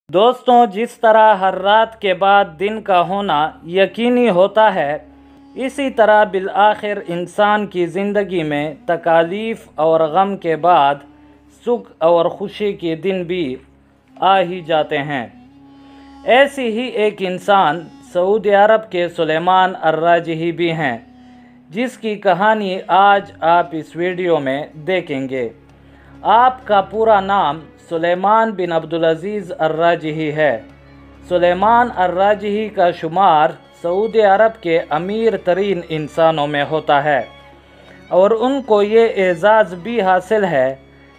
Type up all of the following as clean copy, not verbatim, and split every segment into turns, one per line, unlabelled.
دوستوں، جس طرح ہر رات کے بعد دن کا ہونا یقینی ہوتا ہے، اسی طرح بالآخر انسان کی زندگی میں تکالیف اور غم کے بعد سکھ اور خوشی کے دن بھی آ ہی جاتے ہیں۔ ایسی ہی ایک انسان سعودی عرب کے سلیمان الراجحی بھی ہیں، جس کی کہانی آج آپ اس ویڈیو میں دیکھیں گے۔ آپ کا پورا نام سلیمان بن عبدالعزیز الراجحی ہے۔ سلیمان الراجحی کا شمار سعودی عرب کے امیر ترین انسانوں میں ہوتا ہے، اور ان کو یہ اعزاز بھی حاصل ہے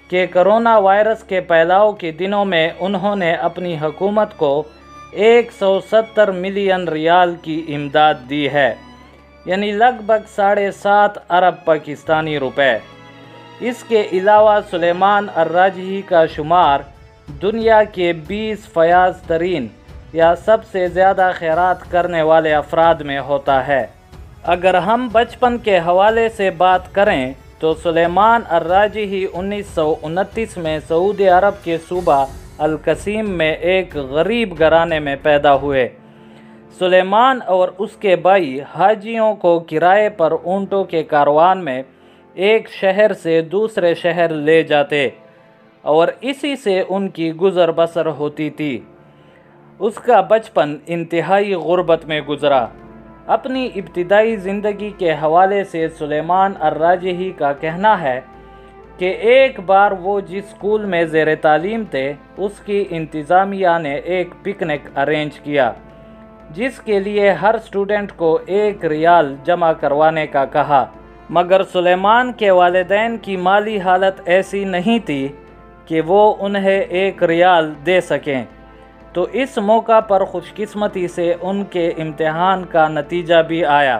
کہ کرونا وائرس کے پھیلاؤ کے دنوں میں انہوں نے اپنی حکومت کو 170 ملین ریال کی امداد دی ہے، یعنی لگ بھگ 7.5 ارب پاکستانی روپے۔ اس کے علاوہ سلیمان الراجحی کا شمار دنیا کے 20 فیاض ترین یا سب سے زیادہ خیرات کرنے والے افراد میں ہوتا ہے۔ اگر ہم بچپن کے حوالے سے بات کریں تو سلیمان الراجحی 1929 میں سعودی عرب کے صوبہ القصیم میں ایک غریب گھرانے میں پیدا ہوئے۔ سلیمان اور اس کے بھائی حاجیوں کو کرائے پر اونٹوں کے کاروان میں ایک شہر سے دوسرے شہر لے جاتے، اور اسی سے ان کی گزر بسر ہوتی تھی۔ اس کا بچپن انتہائی غربت میں گزرا۔ اپنی ابتدائی زندگی کے حوالے سے سلیمان الراجحی کا کہنا ہے کہ ایک بار وہ جس اسکول میں زیر تعلیم تھے، اس کی انتظامیہ نے ایک پکنک ارینج کیا، جس کے لیے ہر اسٹوڈنٹ کو 1 ریال جمع کروانے کا کہا، مگر سلیمان کے والدین کی مالی حالت ایسی نہیں تھی کہ وہ انہیں 1 ریال دے سکیں، تو اس موقع پر خوش قسمتی سے ان کے امتحان کا نتیجہ بھی آیا،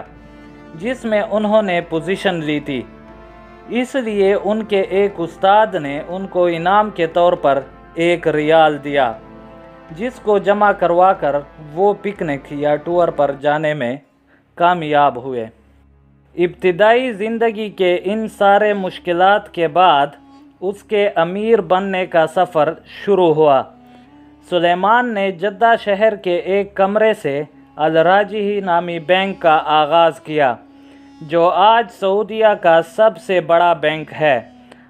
جس میں انہوں نے پوزیشن لی تھی۔ اس لیے ان کے ایک استاد نے ان کو انعام کے طور پر 1 ریال دیا، جس کو جمع کروا کر وہ پکنک یا ٹور پر جانے میں کامیاب ہوئے۔ ابتدائی زندگی کے ان سارے مشکلات کے بعد اس کے امیر بننے کا سفر شروع ہوا۔ سلیمان نے جدہ شہر کے ایک کمرے سے الراجحی نامی بینک کا آغاز کیا، جو آج سعودیہ کا سب سے بڑا بینک ہے،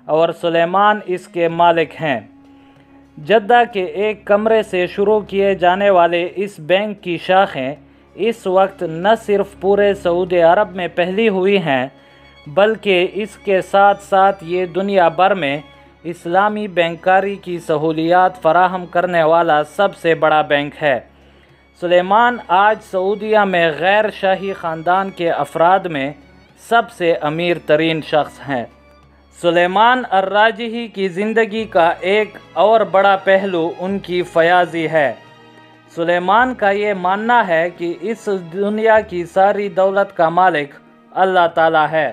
اور سلیمان اس کے مالک ہیں۔ جدہ کے ایک کمرے سے شروع کیے جانے والے اس بینک کی شاخیں اس وقت نہ صرف پورے سعودی عرب میں پھیلی ہوئی ہیں، بلکہ اس کے ساتھ ساتھ یہ دنیا بھر میں اسلامی بینکاری کی سہولیات فراہم کرنے والا سب سے بڑا بینک ہے۔ سلیمان آج سعودیہ میں غیر شاہی خاندان کے افراد میں سب سے امیر ترین شخص ہیں۔ سلیمان الراجحی کی زندگی کا ایک اور بڑا پہلو ان کی فیاضی ہے۔ سلیمان کا یہ ماننا ہے کہ اس دنیا کی ساری دولت کا مالک اللہ تعالیٰ ہے،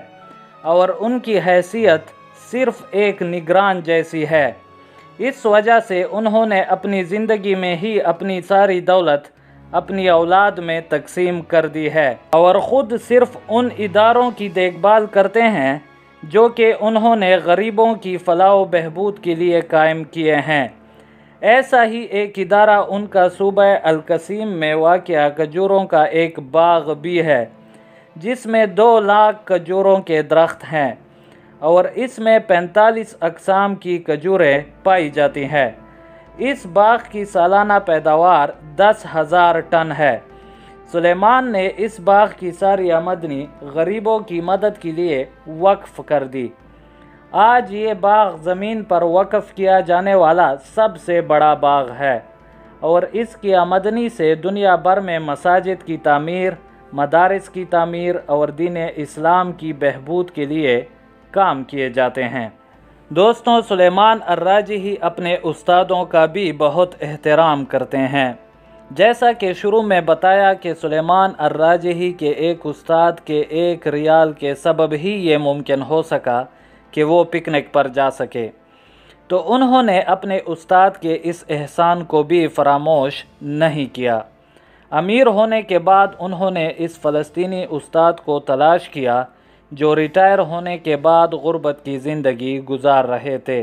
اور ان کی حیثیت صرف ایک نگران جیسی ہے۔ اس وجہ سے انہوں نے اپنی زندگی میں ہی اپنی ساری دولت اپنی اولاد میں تقسیم کر دی ہے، اور خود صرف ان اداروں کی دیکھ بھال کرتے ہیں جو کہ انہوں نے غریبوں کی فلاح و بہبود کے لیے قائم کیے ہیں۔ ایسا ہی ایک ادارہ ان کا صوبہ القصیم میں واقع کھجوروں کا ایک باغ بھی ہے، جس میں 2 لاکھ کھجوروں کے درخت ہیں، اور اس میں 45 اقسام کی کھجوریں پائی جاتی ہیں۔ اس باغ کی سالانہ پیداوار 10,000 ٹن ہے۔ سلیمان نے اس باغ کی ساری آمدنی غریبوں کی مدد کے لیے وقف کر دی۔ آج یہ باغ زمین پر وقف کیا جانے والا سب سے بڑا باغ ہے، اور اس کی آمدنی سے دنیا بھر میں مساجد کی تعمیر، مدارس کی تعمیر اور دین اسلام کی بہبود کے لیے کام کیے جاتے ہیں۔ دوستوں، سلیمان الراجحی اپنے استادوں کا بھی بہت احترام کرتے ہیں۔ جیسا کہ شروع میں بتایا کہ سلیمان الراجحی کے ایک استاد کے 1 ریال کے سبب ہی یہ ممکن ہو سکا کہ وہ پکنک پر جا سکے، تو انہوں نے اپنے استاد کے اس احسان کو بھی فراموش نہیں کیا۔ امیر ہونے کے بعد انہوں نے اس فلسطینی استاد کو تلاش کیا جو ریٹائر ہونے کے بعد غربت کی زندگی گزار رہے تھے۔